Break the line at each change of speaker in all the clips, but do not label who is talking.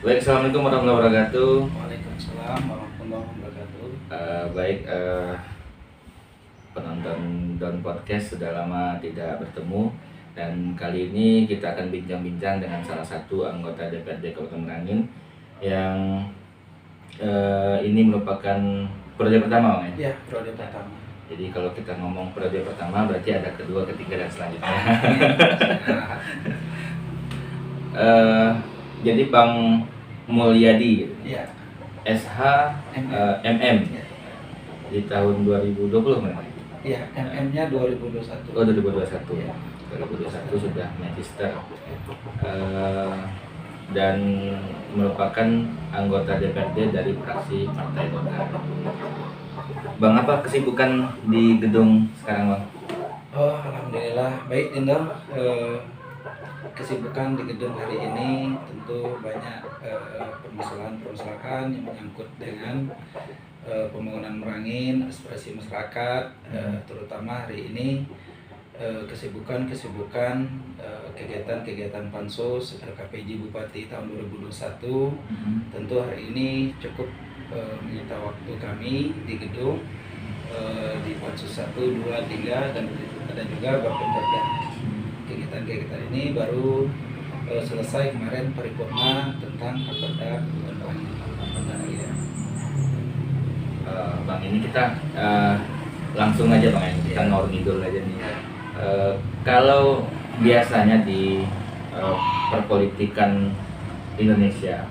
Baik, assalamualaikum warahmatullahi wabarakatuh.
Waalaikumsalam warahmatullahi wabarakatuh.
Baik, penonton Don Podcast sudah lama tidak bertemu, dan kali ini kita akan bincang-bincang dengan salah satu anggota DPRD Kabupaten Merangin yang ini merupakan periode pertama, Bang, ya?
Ya, periode pertama.
Jadi kalau kita ngomong periode pertama berarti ada kedua, ketiga, dan selanjutnya. Eh, jadi Bang Mulyadi,
Ya,
SH
MM.
MM
Ya,
di tahun 2020 memang.
ya, MM-nya 2021.
Oh, 2021.
Ya.
2021 sudah magister. Dan merupakan anggota DPRD dari fraksi Partai Golkar. Bang, apa kesibukan di gedung sekarang, Bang?
Oh, alhamdulillah baik, Indo. Kesibukan di gedung hari ini tentu banyak permasalahan-permasalahan yang menyangkut dengan pembangunan Merangin, aspirasi masyarakat, terutama hari ini kesibukan kegiatan-kegiatan pansus LKPJ Bupati tahun 2021. Tentu hari ini cukup menyita waktu kami di gedung di pansus 1, 2, 3, dan ada juga Bapemda. Kegiatan-kegiatan ini baru selesai kemarin paripurna tentang Bapemda ya.
Bang, ini kita langsung aja, Bang, kita ngawur ngidul aja nih. Kalau biasanya di perpolitikan Indonesia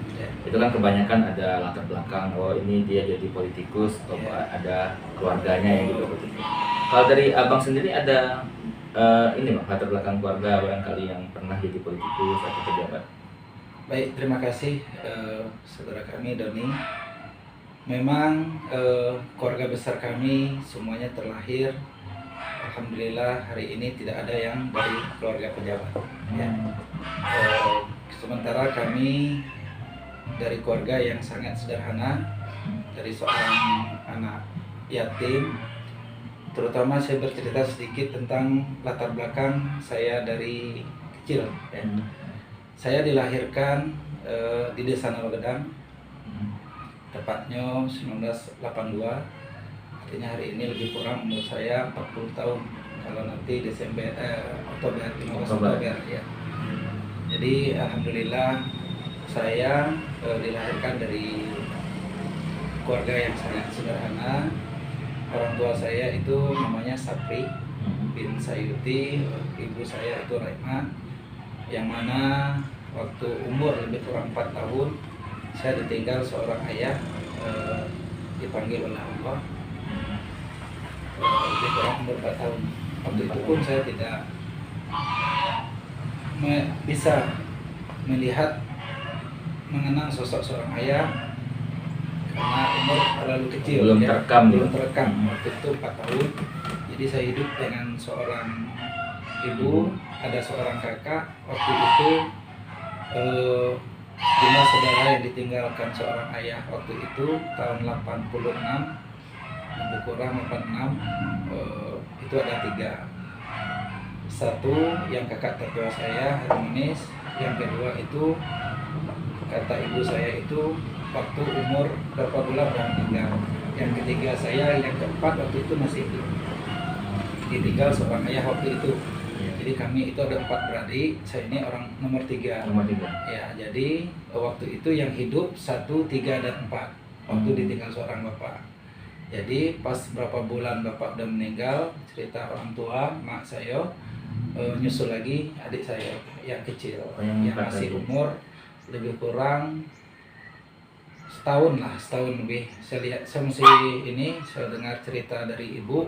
itu kan kebanyakan ada latar belakang, oh ini dia jadi politikus, atau ada keluarganya yang juga politikus. Kalau dari Abang sendiri ada ini Bang, latar belakang keluarga barangkali yang pernah jadi politikus atau pejabat?
Baik, terima kasih saudara kami Doni. Memang keluarga besar kami semuanya terlahir, alhamdulillah hari ini tidak ada yang dari keluarga pejabat. Ya. Sementara kami dari keluarga yang sangat sederhana, dari seorang anak yatim. Terutama saya bercerita sedikit tentang latar belakang saya dari kecil. Ya. Saya dilahirkan di Desa Nawagedang, tepatnya 1982. Artinya hari ini lebih kurang umur saya 40 tahun. Kalau nanti Oktober, 15 Oktober ya. Jadi alhamdulillah saya dilahirkan dari keluarga yang sangat sederhana. Orang tua saya itu namanya Sapri bin Sayuti, ibu saya itu Raima, yang mana waktu umur lebih kurang 4 tahun saya ditinggal seorang ayah, dipanggil oleh Allah, lebih kurang umur 4 tahun. Waktu itu pun saya tidak bisa melihat, mengenang sosok seorang ayah karena umur terlalu kecil,
belum terekam
waktu itu 4 tahun. Jadi saya hidup dengan seorang ibu, ada seorang kakak. Waktu itu jumlah saudara yang ditinggalkan seorang ayah waktu itu tahun 86, lebih kurang 86, itu ada 3. Satu yang kakak tertua saya, Harmonis. Yang kedua itu kata ibu saya itu waktu umur berapa bulan meninggal. Yang ketiga saya, yang keempat waktu itu masih hidup, ditinggal seorang ayah waktu itu. Jadi kami itu ada 4 beradik, saya ini orang nomor 3. Ya, jadi waktu itu yang hidup 1, 3, dan 4 waktu ditinggal seorang bapak. Jadi pas berapa bulan bapak udah meninggal, cerita orang tua mak saya, nyusul lagi adik saya yang kecil, yang masih umur lebih kurang setahun lebih. Saya masih ini, saya dengar cerita dari ibu,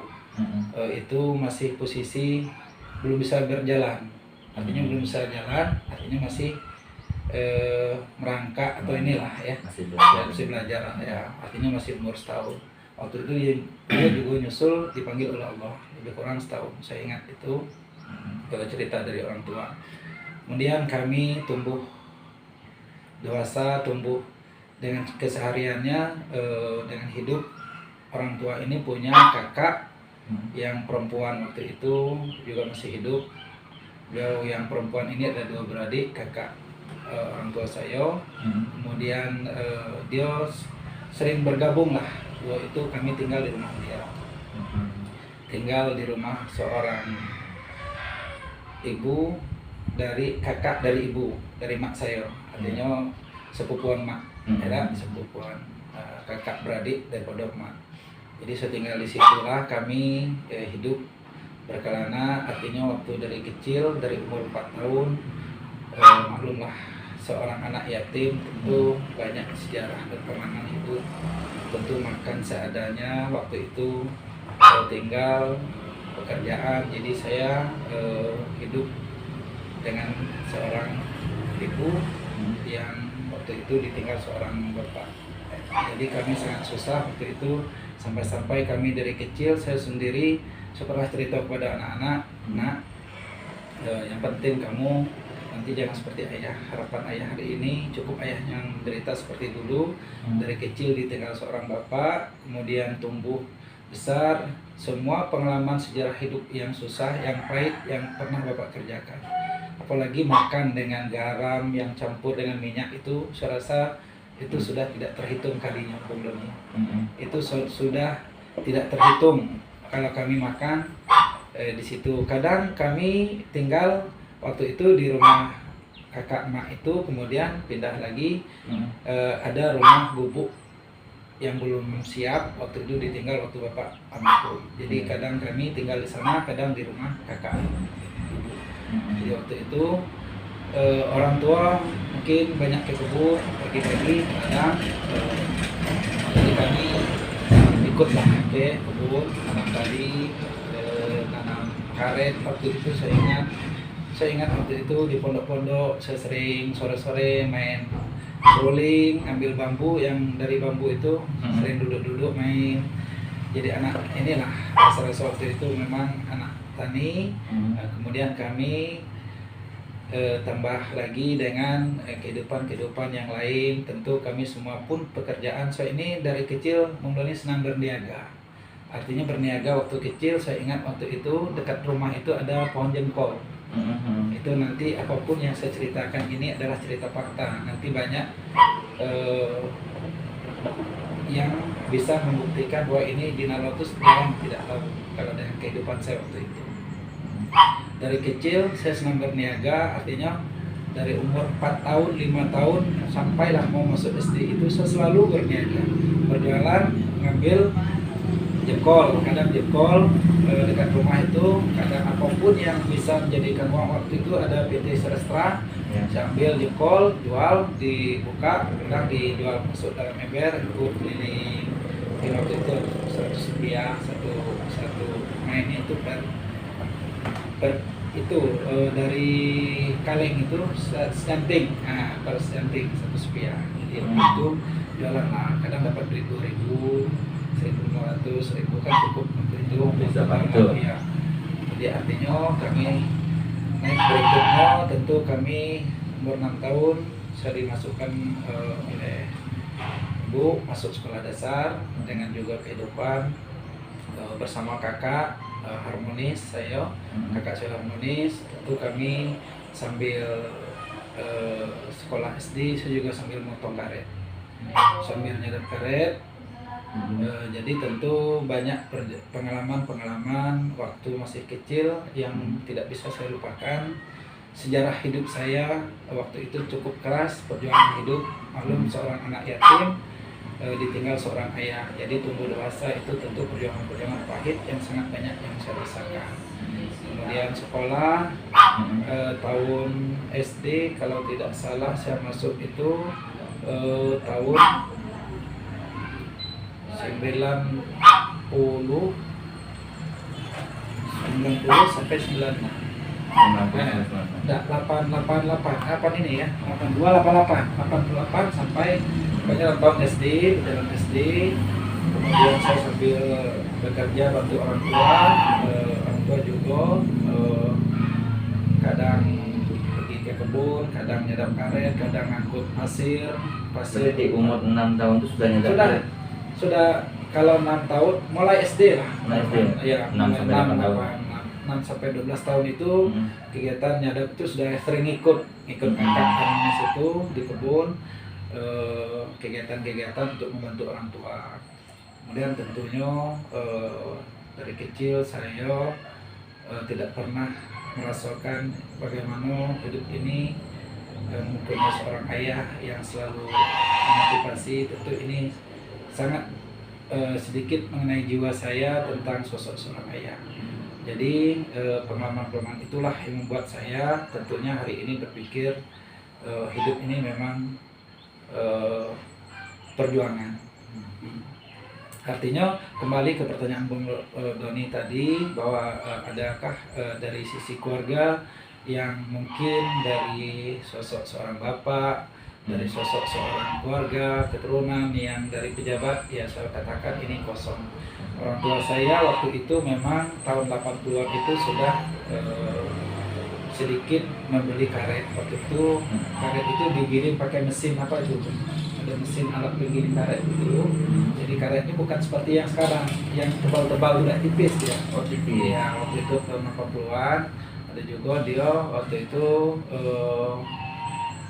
itu masih posisi belum bisa berjalan, artinya belum bisa jalan, artinya masih merangkak atau inilah ya, masih belajar ya, artinya masih umur setahun. Waktu itu dia juga nyusul, dipanggil oleh Allah, lebih kurang setahun, saya ingat itu kalau cerita dari orang tua. Kemudian kami tumbuh dewasa, tumbuh dengan kesehariannya, dengan hidup. Orang tua ini punya kakak yang perempuan waktu itu juga masih hidup. Beliau yang perempuan ini ada 2 beradik, kakak orang tua saya. Kemudian dia sering bergabung lah. Waktu itu kami tinggal di rumah dia. Tinggal di rumah seorang ibu dari kakak dari ibu dari mak saya, artinya sepupuan mak, ada sepupuan kakak beradik daripada mak. Jadi saya tinggal di situlah kami hidup berkelana, artinya waktu dari kecil dari umur 4 tahun, maklumlah seorang anak yatim tentu banyak sejarah dan pengalaman hidup, tentu makan seadanya waktu itu, tinggal pekerjaan. Jadi saya hidup dengan seorang ibu yang waktu itu ditinggal seorang bapak. Jadi kami sangat susah waktu itu, sampai-sampai kami dari kecil saya sendiri setelah cerita kepada anak-anak, nak, yang penting kamu nanti jangan seperti ayah. Harapan ayah hari ini cukup ayah yang menderita seperti dulu, dari kecil ditinggal seorang bapak, kemudian tumbuh besar, semua pengalaman sejarah hidup yang susah, yang pahit yang pernah bapak kerjakan. Apalagi makan dengan garam yang campur dengan minyak itu, saya rasa itu sudah tidak terhitung kalinya, Bung Doni. Itu sudah tidak terhitung kalau kami makan di situ. Kadang kami tinggal waktu itu di rumah kakak mak itu, kemudian pindah lagi, ada rumah gubuk yang belum siap, waktu itu ditinggal waktu bapak almarhum. Jadi kadang kami tinggal di sana, kadang di rumah kakak ibu. Jadi waktu itu orang tua mungkin banyak ke kebun pagi-pagi, kadang jadi kami ikutlah ke kebun, tanam padi, tanam karet. Waktu itu saya ingat waktu itu di pondok-pondok saya sering sore-sore main rolling, ambil bambu, yang dari bambu itu sering duduk-duduk main. Jadi anak inilah rasa-rasa waktu itu memang anak tani. Kemudian kami tambah lagi dengan kehidupan yang lain. Tentu kami semua pun pekerjaan. Saya ini dari kecil mulai senang berniaga. Artinya berniaga waktu kecil. Saya ingat waktu itu dekat rumah itu ada pohon jengkol. Itu nanti apapun yang saya ceritakan ini adalah cerita fakta. Nanti banyak yang bisa membuktikan bahwa ini Dina Lotus orang tidak tahu kalau dengan kehidupan saya waktu itu. Dari kecil saya senang berniaga, artinya dari umur 4 tahun, 5 tahun sampailah mau masuk SD itu saya selalu berniaga, berjualan, ngambil jengkol, kadang jengkol dekat rumah itu, kadang apapun yang bisa menjadikan uang. Waktu itu ada PT Serestra, saya ambil jengkol, jual, dibuka, kadang dijual masuk dalam ember, ikut keliling. Waktu itu 100 rupiah satu mainnya itu itu dari kaleng itu secanting, kalau secanting 100 rupiah. Jadi itu jualan lah, kadang dapat duit 2.000, 1.500, 1.000 kan cukup untuk itu
bisa bantu.
Ya. Jadi artinya kami naik berikutnya, tentu kami umur 6 tahun saya dimasukkan oleh ibu masuk sekolah dasar dengan juga kehidupan bersama kakak harmonis. Kakak saya harmonis. Tentu kami sambil sekolah SD saya juga sambil motong karet, sambil nyedot karet. Jadi tentu banyak pengalaman waktu masih kecil yang tidak bisa saya lupakan. Sejarah hidup saya waktu itu cukup keras, perjuangan hidup. Maklum seorang anak yatim, ditinggal seorang ayah. Jadi tumbuh dewasa itu tentu perjuangan pahit yang sangat banyak yang saya rasakan. Kemudian sekolah, tahun SD kalau tidak salah saya masuk itu tahun 90 sampai 96. Enggak, 88 ini ya, 88 sampai pokoknya tahun SD, jalan SD. Kemudian saya sambil bekerja bantu orang tua juga, kadang pergi ke kebun, kadang nyedap karet, kadang ngangkut pasir.
Di umur 6 tahun itu sudah nyedap karet?
Sudah, kalau 6 tahun mulai SD lah.
Mulai SD?
Ya,
6 sampai 8 tahun.
6 sampai 12 tahun itu
Hmm.
kegiatan nyadap itu sudah sering ikut angkat tanaman itu di kebun, kegiatan-kegiatan untuk membantu orang tua. Kemudian tentunya dari kecil saya tidak pernah merasakan bagaimana hidup ini mempunyai seorang ayah yang selalu memotivasi. Tentu ini sangat sedikit mengenai jiwa saya tentang sosok seorang ayah. Jadi pengalaman-pengalaman itulah yang membuat saya tentunya hari ini berpikir hidup ini memang perjuangan. Artinya kembali ke pertanyaan Bung Doni tadi bahwa adakah dari sisi keluarga yang mungkin dari sosok seorang bapak, dari sosok seorang keluarga, keturunan yang dari pejabat, ya saya katakan ini kosong. Orang tua saya waktu itu memang tahun 80-an itu sudah sedikit membeli karet. Waktu itu karet itu digiring pakai mesin apa itu? Ada mesin alat penggiling karet itu. Jadi karetnya bukan seperti yang sekarang, yang tebal-tebal udah tipis ya.
Oh, tipis.
Ya, waktu itu tahun 80-an ada juga dia waktu itu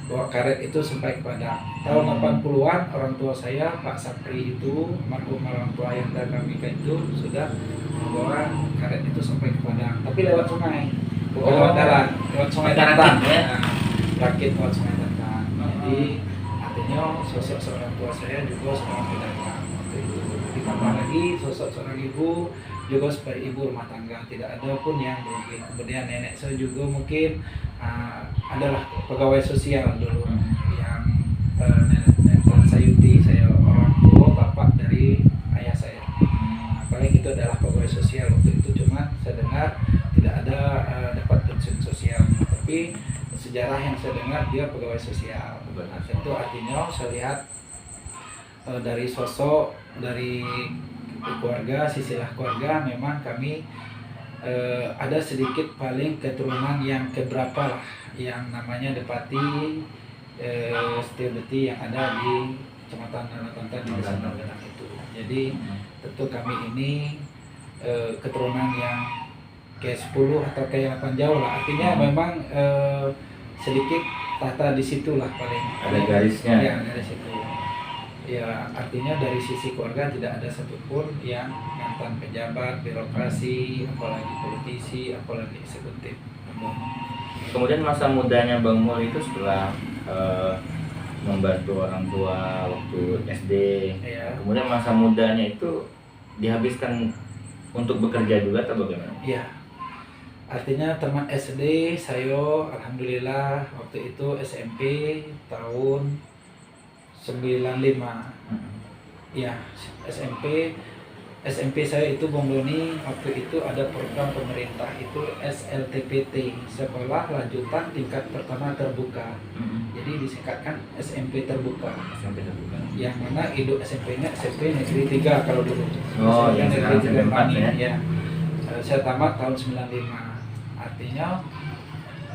bawa karet itu sampai ke Padang. Tahun 80-an orang tua saya Pak Sapri itu, almarhum orang tua yang kami itu sudah membawa karet itu sampai ke Padang, tapi lewat sungai, bukan lewat darat, lewat sungai Tantang ya. Rakit lewat sungai Tantang. Jadi artinya sosok seorang tua saya juga seorang pedagang waktu itu. Ditambah lagi sosok seorang ibu juga sebagai ibu rumah tangga, tidak ada pun yang berugi. Kemudian nenek saya juga mungkin adalah pegawai sosial dulu, yang nenek Sayuti, saya orang tua bapak dari ayah saya. Paling itu adalah pegawai sosial waktu itu, cuma saya dengar tidak ada dapat pensiun sosial, tapi sejarah yang saya dengar dia pegawai sosial. Nah, itu artinya saya lihat dari sosok dari keluarga, sisilah keluarga memang kami ada sedikit paling keturunan yang keberapa lah yang namanya Depati Setiabudi yang ada di Kecamatan Nanatantan di Desa Nanatantan itu. Jadi tentu kami ini keturunan yang kayak 10 atau kayak 8 jauh lah. Artinya memang sedikit tata di situ lah paling.
Ada garisnya.
Ya, dari situ. Ya, artinya dari sisi keluarga tidak ada satupun yang mantan pejabat, birokrasi, apalagi politisi, apalagi eksekutif.
Kemudian masa mudanya Bang Mul itu setelah membantu orang tua waktu SD,
Ya.
kemudian masa mudanya itu dihabiskan untuk bekerja juga atau bagaimana?
Iya. Artinya teman SD saya alhamdulillah waktu itu SMP tahun 95. Ya, SMP saya itu Bung Doni waktu itu ada program pemerintah itu SLTPT, Sekolah Lanjutan Tingkat Pertama Terbuka. Jadi disingkatkan SMP Terbuka.
Sampai terbuka.
Yang mana induk SMP-nya SMP Negeri 3 kalau dulu.
Oh,
SMP
yang
Negeri
sekarang
3
SMP 4
Pani,
ya.
ya. Saya tamat tahun 95. Artinya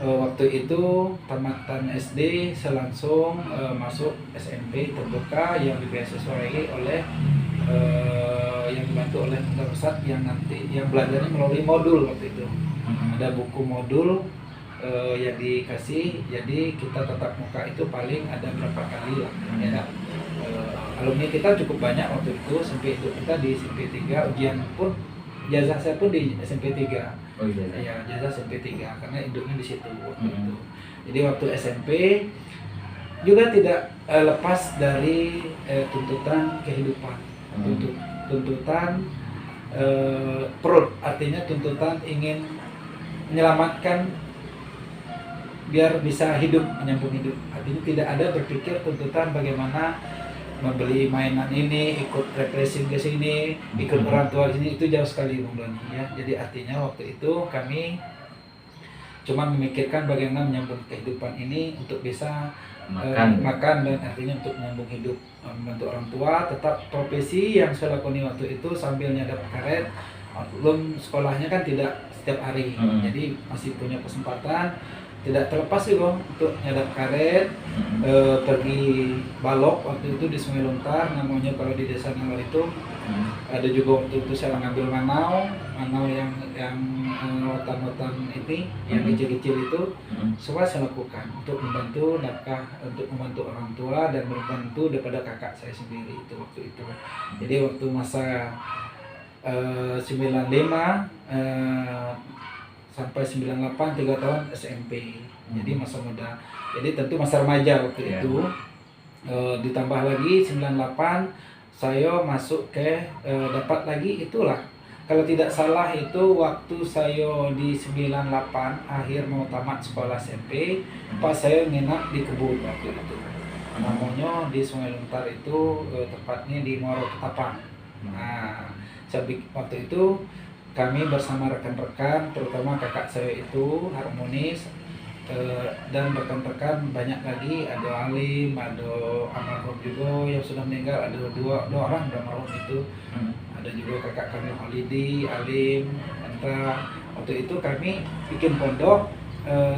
waktu itu tamatan SD saya langsung masuk SMP terbuka yang dibeasiswai oleh yang dibantu oleh pemerintah pusat yang nanti yang belajarnya melalui modul waktu itu. Ada buku modul yang dikasih, jadi kita tatap muka itu paling ada berapa kali lah ya. Alumni kita cukup banyak waktu itu, sampai itu kita di SMP 3 ujian pun jazah saya pun di SMP 3.
Oh iya.
Ya, jazah SMP 3 karena induknya di situ waktu itu. Jadi waktu SMP juga tidak lepas dari tuntutan kehidupan, tuntutan perut, artinya tuntutan ingin menyelamatkan biar bisa hidup, menyambung hidup. Artinya tidak ada berpikir tuntutan bagaimana membeli mainan ini, ikut refreshing ke sini, ikut orang tua di sini, itu jauh sekali Bung Doni ya. Jadi artinya waktu itu kami cuma memikirkan bagaimana menyambung kehidupan ini untuk bisa makan dan artinya untuk menyambung hidup, membantu orang tua. Tetap profesi yang saya lakoni waktu itu sambil nyadap karet, belum sekolahnya kan tidak setiap hari, jadi masih punya kesempatan tidak terlepas sih bang untuk nyadap karet, pergi balok waktu itu di Sungai Lontar namanya kalau di desa Nalor itu. Ada juga waktu itu saya ngambil manau yang rotan-rotan ini yang kecil-kecil itu, semua saya lakukan untuk membantu nafkah, untuk membantu orang tua dan membantu daripada kakak saya sendiri itu waktu itu. Jadi waktu masa 95 sampai 98 3 tahun SMP. Jadi masa muda. Jadi tentu masa remaja waktu itu. Ditambah lagi 98 saya masuk ke dapat lagi itulah. Kalau tidak salah itu waktu saya di 98 akhir mau tamat sekolah SMP, pas saya nginap di kebun waktu itu. Namanya di Sungai Lontar itu, tepatnya di Muaro Ketapang. Nah, waktu itu kami bersama rekan-rekan, terutama kakak saya itu Harmonis, dan rekan-rekan banyak lagi, ada Alim, ada almarhum juga yang sudah meninggal, ada dua orang almarhum itu. Ada juga kakak kami Holidi, Alim, Anta. Waktu itu kami bikin pondok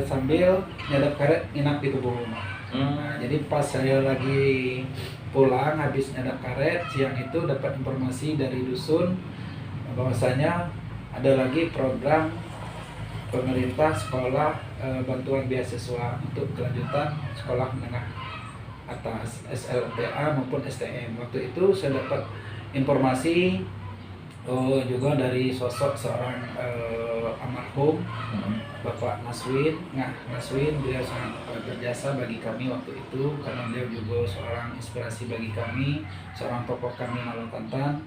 sambil nyadap karet nginap di kebun. Nah, jadi pas saya lagi pulang habis nyadap karet siang itu dapat informasi dari dusun bahwasanya ada lagi program pemerintah sekolah bantuan beasiswa untuk kelanjutan sekolah menengah atas SLTA maupun STM. Waktu itu saya dapat informasi juga dari sosok seorang almarhum Bapak Naswin. Nah, Naswin beliau sangat berjasa bagi kami waktu itu karena beliau juga seorang inspirasi bagi kami, seorang tokoh kami Nalor Tantan.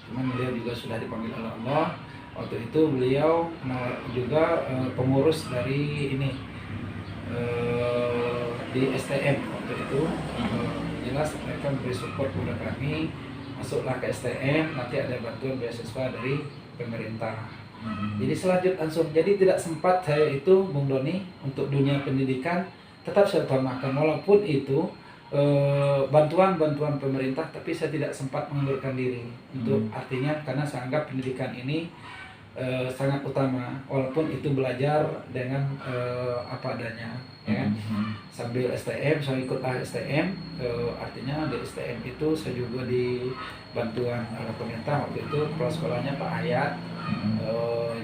Cuman beliau juga sudah dipanggil oleh Allah. Waktu itu beliau juga pengurus dari ini di STM waktu itu. Jelas mereka memberi support kepada kami, masuklah ke STM, nanti ada bantuan beasiswa dari pemerintah. Jadi selanjut langsung, jadi tidak sempat saya itu Bung Doni untuk dunia pendidikan tetap saya utamakan walaupun itu bantuan pemerintah, tapi saya tidak sempat mengundurkan diri untuk artinya karena saya anggap pendidikan ini sangat utama walaupun itu belajar dengan apa adanya ya kan. Sambil STM saya ikutlah STM, artinya di STM itu saya juga di bantuan oleh pemerintah waktu itu kepala sekolahnya Pak Hayat.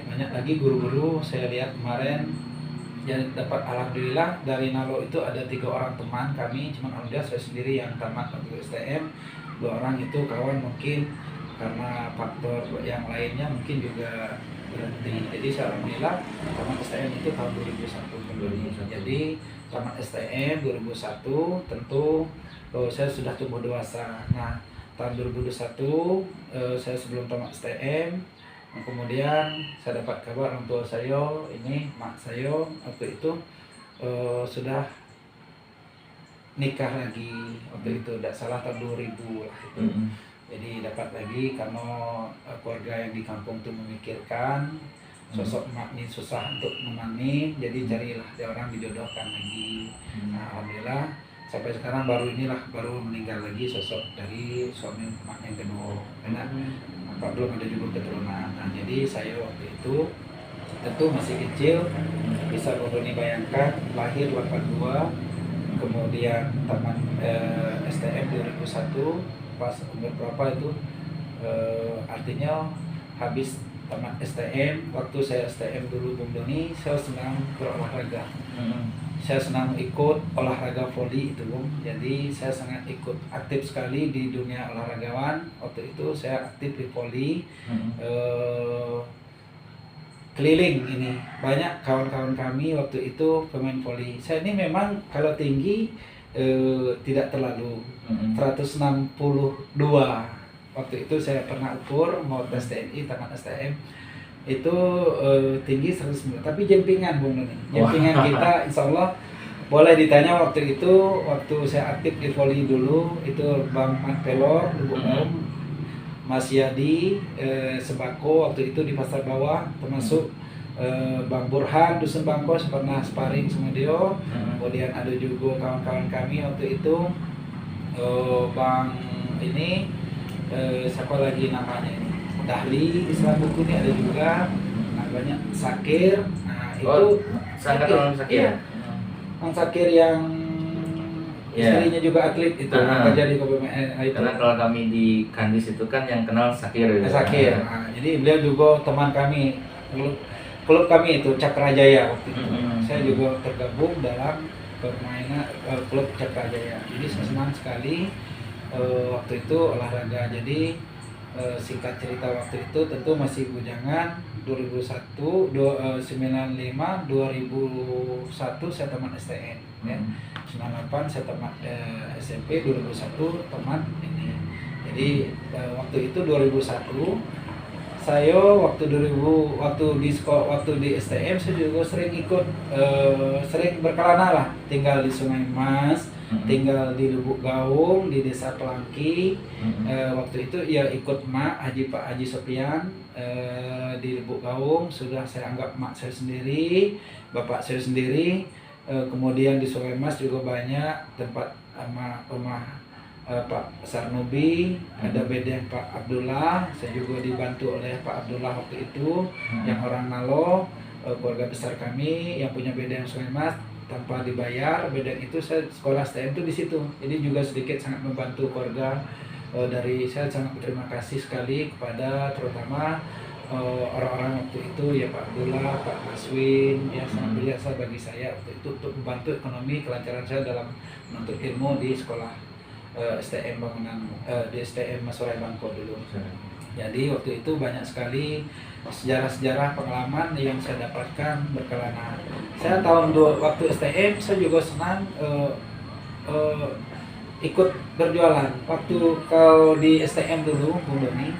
Banyak lagi guru-guru saya lihat kemarin yang dapat, alhamdulillah dari Nalo itu ada 3 orang teman kami, cuman alhamdulillah saya sendiri yang tamat waktu STM. 2 orang itu kawan mungkin karena faktor yang lainnya mungkin juga berhenti. Jadi saya alhamdulillah tamat STM itu tahun 2001. Jadi tamat STM 2001 tentu saya sudah tumbuh dewasa. Nah tahun 2021 saya sebelum tamat STM, kemudian saya dapat kabar orang tua saya, ini mak saya waktu itu sudah nikah lagi waktu itu, tidak salah tahun 2000 lah itu. Jadi dapat lagi karena keluarga yang di kampung itu memikirkan sosok emak ini susah untuk menemani, jadi carilah dia orang dijodohkan lagi. Nah, alhamdulillah sampai sekarang baru meninggal lagi sosok dari suami emak yang kedua, karena apa belum ada juga keturunan. Nah, jadi saya waktu itu tentu masih kecil, bisa Doni bayangkan lahir 82, kemudian tamat STM 2001. Pas umur berapa itu artinya habis tamat STM. Waktu saya STM dulu Bung Doni, saya senang berolahraga. Saya senang ikut olahraga voli itu Bung. Jadi saya sangat ikut aktif sekali di dunia olahragawan. Waktu itu saya aktif di voli, keliling ini banyak kawan-kawan kami waktu itu pemain voli. Saya ini memang kalau tinggi tidak terlalu 162. Waktu itu saya pernah ukur mau tes TNI tamat STM itu tinggi 109, tapi jempingan Bung Doni. Jempingan kita insya Allah boleh ditanya waktu itu, waktu saya aktif di voli dulu itu Bang Mat Pelor, Mas Yadi, Sebako waktu itu di Pasar Bawah, termasuk Bang Burhan, Dusun Bangkos pernah sparring sama dia. Kemudian ada juga kawan-kawan kami waktu itu, Bang ini siapa lagi namanya ini, Dahli Islam Buku ini ada juga. Nah, banyak Sakir. Nah itu
Sakir.
Iya, Mang Sakir yang
Ya.
istrinya juga atlet itu kerja di KPMN itu.
Karena kalau kami di Kandis itu kan yang kenal Sakir gitu.
Sakir. Nah, jadi beliau juga teman kami, klub kami itu Cakrajaya waktu itu. Saya juga tergabung dalam permainan klub Cakrajaya. Jadi saya senang sekali waktu itu olahraga. Jadi singkat cerita waktu itu tentu masih bujangan. 2001, 95, 2001 saya tamat STN ya. 98 saya tamat SMP, 2001 tamat ini. Jadi waktu itu 2001 saya waktu di sekolah, waktu di STM saya juga sering ikut sering berkelana lah, tinggal di Sungai Mas, tinggal di Lubuk Gaung, di Desa Pelangki. Waktu itu ya ikut Pak Haji Sopian di Lubuk Gaung, sudah saya anggap mak saya sendiri, bapak saya sendiri. Kemudian di Sungai Mas juga banyak tempat rumah Pak Sarnobi, ada bedeng Pak Abdullah, saya juga dibantu oleh Pak Abdullah waktu itu, yang orang Nalo, keluarga besar kami yang punya bedeng Sungai Mas tanpa dibayar. Bedeng itu saya sekolah STM itu di situ, jadi juga sedikit sangat membantu keluarga. Dari saya sangat berterima kasih sekali kepada terutama orang-orang waktu itu ya Pak Abdullah, Pak Maswin, ya sangat berjasa bagi saya waktu itu untuk membantu ekonomi kelancaran saya dalam menuntut ilmu di sekolah STM bangunan di STM Masurai Bangko dulu. Jadi waktu itu banyak sekali sejarah-sejarah pengalaman yang saya dapatkan berkelana. Saya waktu STM saya juga senang ikut berjualan. Waktu kalau di STM dulu, Bung Doni,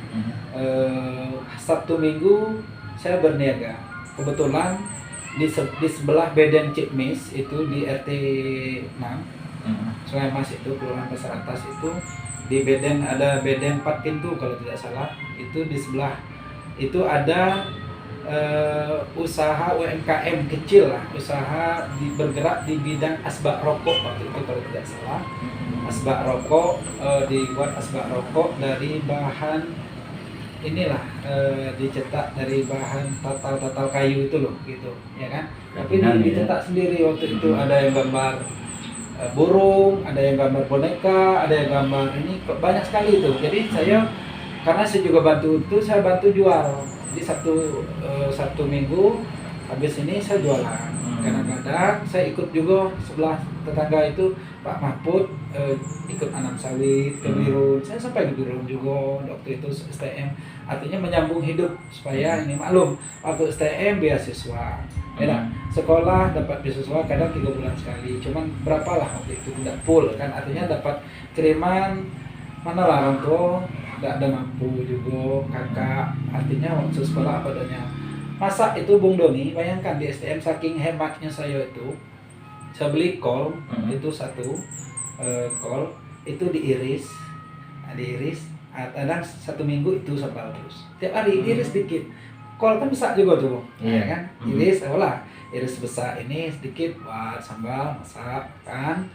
Sabtu Minggu saya berniaga. Kebetulan di sebelah Beden Cikmis itu di RT 6 Sungai Mas itu, Kelurahan Pasar Atas itu, di Beden ada Beden 4 pintu kalau tidak salah. Itu di sebelah itu ada usaha UMKM kecil lah, usaha bergerak di bidang asbak rokok waktu itu kalau tidak salah. Asbak rokok, dibuat asbak rokok dari bahan inilah dicetak dari bahan tatal kayu itu loh gitu ya kan. Tapi dicetak sendiri waktu itu, ada yang gambar burung, ada yang gambar boneka, ada yang gambar ini, banyak sekali itu. Jadi saya, karena saya juga bantu itu, saya bantu jual. Jadi Sabtu Minggu habis ini saya jualan. Kadang-kadang saya ikut juga sebelah tetangga itu Pak Mahfud ikut nanam sawit ke Birun. Saya sampai ke Birun juga waktu itu STM. Artinya menyambung hidup supaya ini maklum waktu STM beasiswa. Ya, sekolah dapat beasiswa kadang 3 bulan sekali. Cuman berapa lah waktu itu, tidak full kan, artinya dapat kiriman mana lah orang tua tidak ada mampu juga kakak, artinya waktu sekolah apa adanya. Masa itu Bung Doni, bayangkan di STM saking hematnya saya itu, saya beli kol itu satu kol itu diiris, kadang 1 minggu itu sambal terus, tiap hari iris sedikit. Kol kan besar juga tuh, ya kan? Iris, iris besar ini sedikit buat sambal, masak kan.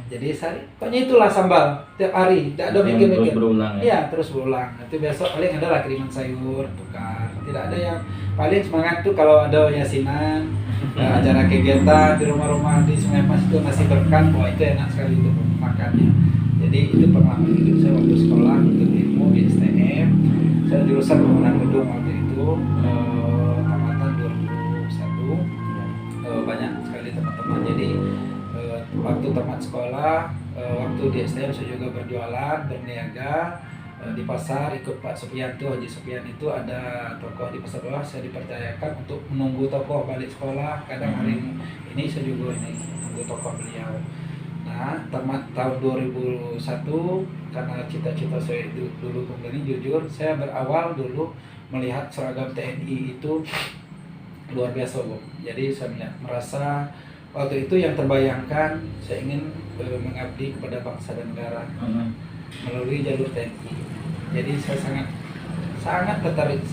Jadi pokoknya itulah sambal tiap hari, tidak ada mikir-mikir.
Terus berulang ya?
Iya, terus berulang. Nanti besok paling ada lah kiriman sayur, tukar. Tidak ada yang paling semangat tuh kalau ada yasinan, acara kegiatan di rumah-rumah di Sungai Mas itu nasi berkat, wah itu enak sekali itu makannya. Jadi itu pengalaman hidup saya waktu sekolah untuk ilmu di STM. Saya jurusan bangunan gedung waktu itu, tamatan 2001. Banyak sekali teman-teman. Jadi waktu tamat sekolah, waktu di STM saya juga berjualan, berniaga di pasar, ikut Pak Sopian tuh, Haji Sopian itu ada tokoh di pasar bawah, saya dipercayakan untuk menunggu tokoh balik sekolah. Kadang hari ini saya juga ini menunggu tokoh beliau. Nah, tamat tahun 2001 karena cita-cita saya dulu kembali jujur, saya berawal dulu melihat seragam TNI itu luar biasa, Bu. Jadi saya merasa waktu itu yang terbayangkan saya ingin mengabdi kepada bangsa dan negara melalui jalur TNI. Jadi saya sangat tertarik,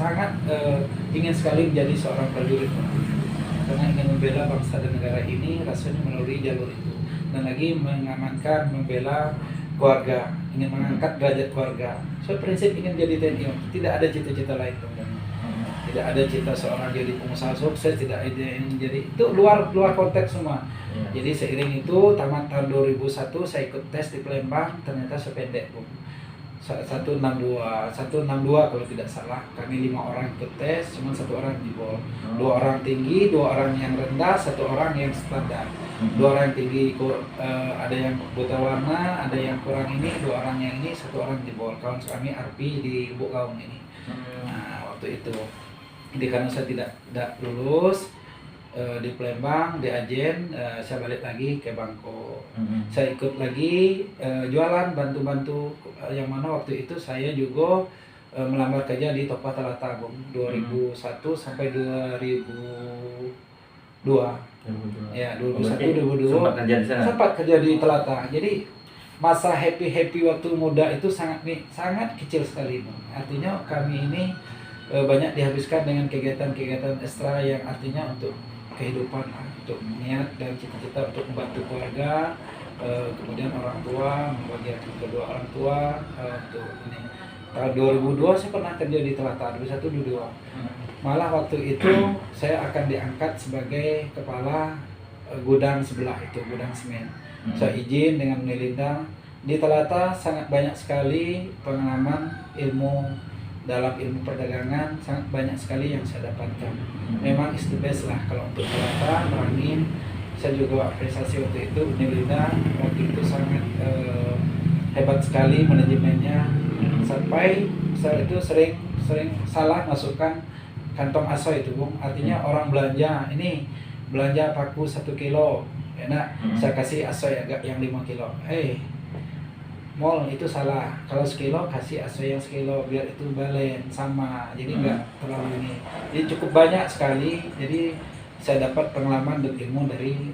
ingin sekali menjadi seorang prajurit karena ingin membela bangsa dan negara ini rasanya melalui jalur itu. Dan lagi mengamankan, membela keluarga, ingin mengangkat derajat keluarga. Prinsip ingin jadi TNI, tidak ada cita-cita lain. Tidak ada cita seorang jadi pengusaha sukses, tidak ada yang jadi, itu luar konteks semua. Jadi seiring itu tamat tahun 2001 saya ikut tes di Palembang, ternyata sependek Bung. 162 kalau tidak salah. Kami 5 orang ikut tes, cuma 1 orang jebol. 2 orang tinggi, 2 orang yang rendah, 1 orang yang standar. 2 orang yang tinggi ada yang buta warna, ada yang kurang ini, 2 orang yang ini, 1 orang jebol. Kawan kami Arpi di Bukaung ini. Nah, waktu itu. Jadi karena saya tidak lulus di Palembang, di Ajen, saya balik lagi ke Bangko. Saya ikut lagi jualan, bantu-bantu, yang mana waktu itu saya juga melamar kerja di Toko Talata Bung, 2001 sampai 2002. Ya, 2001 2002
sempat kerja di sana.
Sempat kerja di Talata. Jadi masa happy waktu muda itu sangat kecil sekali Bung. Artinya kami ini banyak dihabiskan dengan kegiatan-kegiatan ekstra yang artinya untuk kehidupan, untuk niat dan cita-cita untuk membantu keluarga, kemudian orang tua, membahagiakan kedua orang tua. Untuk ini tahun 2002 saya pernah kerja di Telata, 2001-2002. Malah waktu itu saya akan diangkat sebagai kepala gudang sebelah itu, gudang semen. Saya izin dengan Melinda di Telata, sangat banyak sekali pengalaman dalam ilmu perdagangan, sangat banyak sekali yang saya dapatkan. Memang is the best lah kalau untuk Telata, Merangin. Saya juga apresiasi waktu itu Melinda, waktu itu sangat hebat sekali manajemennya, sampai saya itu sering salah masukkan kantong aso itu Bung. Artinya orang belanja, ini belanja paku 1 kilo enak, saya kasih aso yang 5 kilo. Mall itu salah, kalau sekilo kasih aso yang sekilo biar itu balen sama, jadi enggak terlalu ini. Jadi cukup banyak sekali, jadi saya dapat pengalaman dan ilmu dari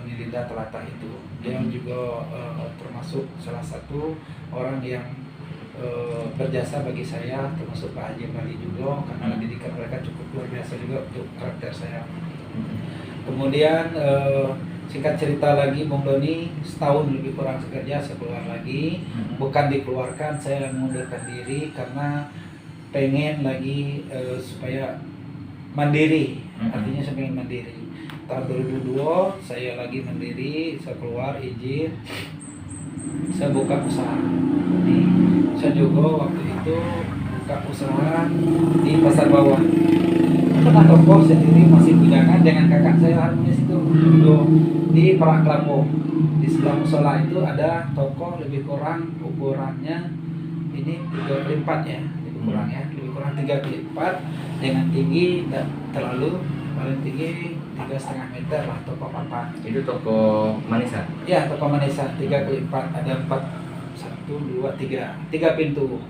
Nilinda Telata itu. Dia juga termasuk salah satu orang yang berjasa bagi saya, termasuk Pak Haji Bali juga, karena didikan mereka cukup luar biasa juga untuk karakter saya. Kemudian singkat cerita lagi Bung Doni, setahun lebih kurang sekerja saya keluar lagi. Bukan dikeluarkan, saya mengundurkan diri karena pengen lagi supaya mandiri. Artinya saya pengen mandiri. Tahun 2002 saya lagi mandiri, saya keluar izin, saya buka usaha. Saya juga waktu itu buka usaha di Pasar Bawah. Pernah toko sendiri masih bujangan dengan kakak saya Harmonis itu di Perak Lampung. Di sebelah musola itu ada toko lebih kurang ukurannya ini 3x4 ya, lebih kurang 3x4 dengan tinggi tidak terlalu, paling tinggi 3,5 meter lah, toko papan.
Itu toko manisan?
Ya, toko manisan 3x4, ada 4, 1, 2, 3 pintu.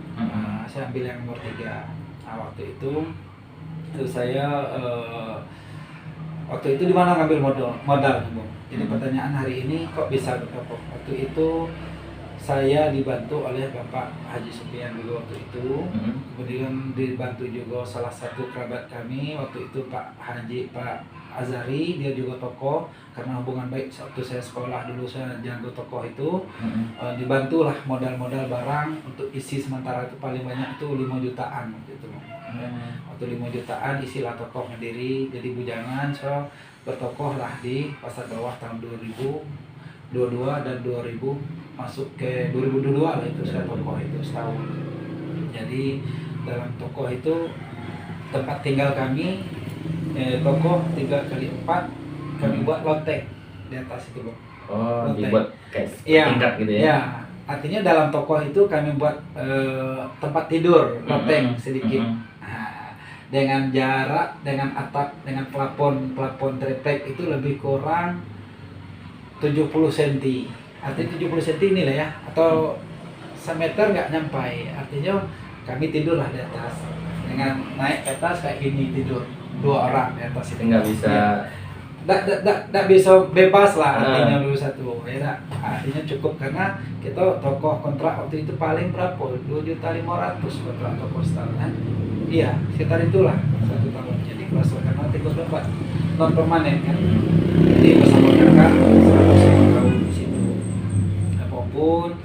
Saya ambil yang nomor 3. Nah, waktu itu saya waktu itu di mana ngambil modal Bung. Jadi pertanyaan hari ini kok bisa bertopok. Waktu itu saya dibantu oleh Bapak Haji Supian dulu waktu itu. Kemudian dibantu juga salah satu kerabat kami waktu itu Pak Azari, dia juga tokoh, karena hubungan baik waktu saya sekolah dulu saya jago tokoh itu. Dibantulah modal-modal barang untuk isi sementara itu paling banyak itu 5 jutaan waktu itu. Waktu 5 jutaan isilah tokoh mandiri, jadi bujangan so bertokoh lah di Pasar Bawah tahun 2022 dan 2000 masuk ke 2022 lah itu saya tokoh itu setahun. Jadi dalam tokoh itu tempat tinggal kami, tokoh 3x4 kami buat lotek di atas itu Bang.
Oh,
lotek.
dibuat kayak tingkat gitu ya?
Iya, artinya dalam tokoh itu kami buat tempat tidur lotek sedikit. Nah, dengan jarak, dengan atap, dengan plafon triplek itu lebih kurang 70 cm. Artinya 70 cm ini lah ya, atau semeter nggak nyampai. Artinya kami tidurlah di atas, dengan naik ke atas kayak gini tidur 2 orang di atas itu.
Nggak bisa.
Nggak bisa bebas lah artinya dulu satu. Ya, artinya cukup karena kita tokoh kontrak waktu itu paling berapa? 2.500.000 kontrak tokoh setahun. Iya, sekitar itulah 1 tahun. Jadi kelas karena 34 non permanen kan. Jadi bersama kakak 100 tahun di situ. Apapun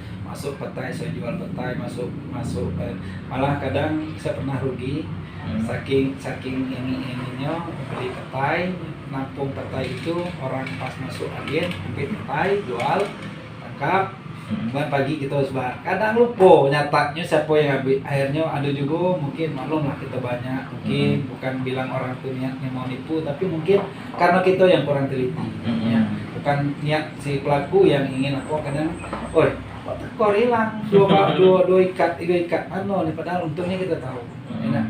masuk petai saya jual petai, masuk masuk malah kadang saya pernah rugi saking saking ininya beli petai, nampung petai itu orang pas masuk angin ambil petai jual tangkap. Kemudian pagi kita harus bahas. Kadang lupa nyatanya siapa yang ambil. Akhirnya ada juga mungkin maklum lah kita banyak. Mungkin bukan bilang orang itu niatnya mau nipu, tapi mungkin karena kita yang kurang teliti. Ya. Bukan niat si pelaku yang ingin apa kadang, oh kok hilang dua ikat mana nih padahal untungnya kita tahu. Ya.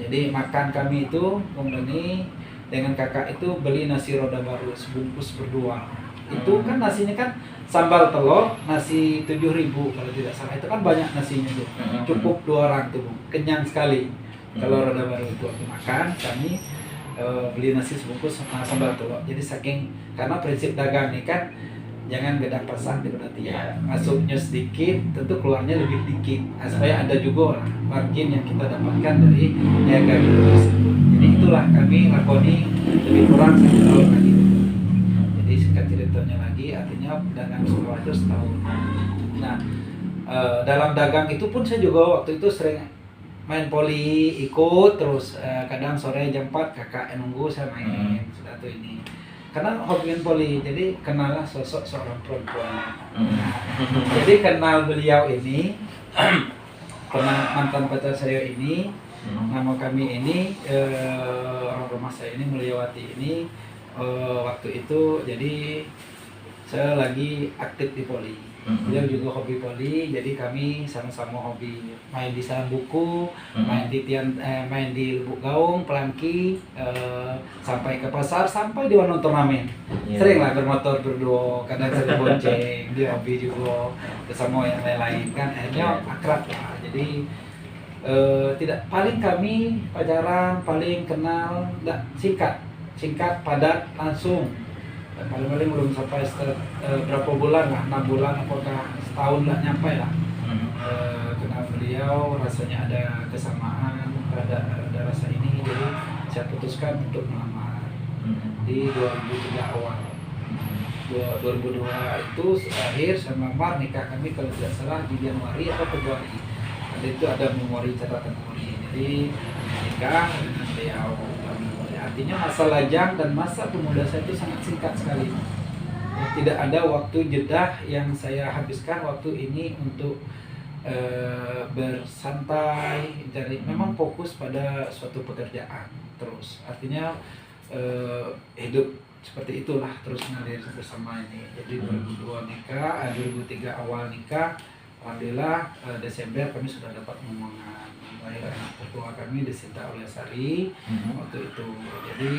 Jadi makan kami itu kemudian dengan kakak itu beli nasi roda baru sebungkus berdua. Itu kan nasinya kan sambal telur nasi 7.000 kalau tidak salah, itu kan banyak nasinya tuh, cukup 2 orang tuh, kenyang sekali. Kalau roda baru itu aku makan kami beli nasi sebungkus sambal telur. Jadi saking karena prinsip dagang ini kan jangan beda pasang di berarti ya, masuknya sedikit tentu keluarnya lebih dikit, supaya ada juga margin yang kita dapatkan dari niaga itu. Jadi itulah kami lakoni lebih kurang 1 tahun lagi. Jadi singkat ceritanya lagi, artinya dagang sekolah itu setahun. Nah, dalam dagang itu pun saya juga waktu itu sering main poli, ikut terus kadang sore jam 4 kakak nunggu saya main satu ini. Karena hobi main poli, jadi kenallah sosok seorang perempuan. Jadi kenal beliau ini, mantan pacar saya ini, nama kami ini, orang rumah saya ini Mulyawati ini. Waktu itu jadi saya lagi aktif di poli, beliau juga hobi poli, jadi kami sama-sama hobi main di Salam Buku, main di Lubuk Gaung, Pelangki, sampai ke pasar, sampai di warna turnamen. Sering lah bermotor berdua, kadang sering bonceng, dia hobi juga bersama yang lain-lain kan, akhirnya akrab lah. Jadi tidak paling kami pacaran, paling kenal, singkat, padat, langsung. Paling-paling belum sampai berapa bulan lah, 6 bulan apakah setahun lah nyampe lah. Kenal beliau, rasanya ada kesamaan, ada rasa ini, jadi saya putuskan untuk melamar di 2003 awal. 2002 itu akhir saya melamar, nikah kami kalau tidak salah di Januari atau Februari. Itu ada memori, catatan memori. Jadi nikah dengan beliau. Artinya masa lajang dan masa pemuda saya itu sangat singkat sekali. Tidak ada waktu jeda yang saya habiskan waktu ini untuk bersantai, jadi memang fokus pada suatu pekerjaan terus. Artinya hidup seperti itulah terus mengalir bersama ini. Jadi 2002 nikah, 2003 awal nikah, alhamdulillah Desember kami sudah dapat ngomongan. Lahir anak pertama kami Desinta Auliasari waktu itu. Jadi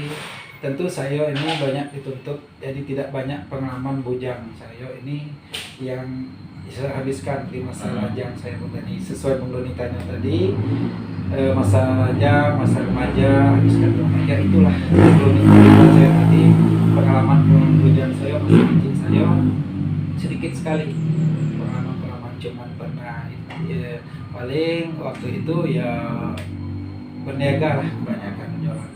tentu saya ini banyak dituntut, jadi tidak banyak pengalaman bujang. Saya ini yang saya habiskan di masa lajang saya mengenai sesuai menggonitannya tadi, masa lajang, masa remaja, habiskan di remaja, itulah menggonitan saya tadi. Pengalaman bujang saya, masa kecil saya sedikit sekali. Pengalaman cuman pernah ya, paling waktu itu ya berniaga lah, kebanyakan jualan.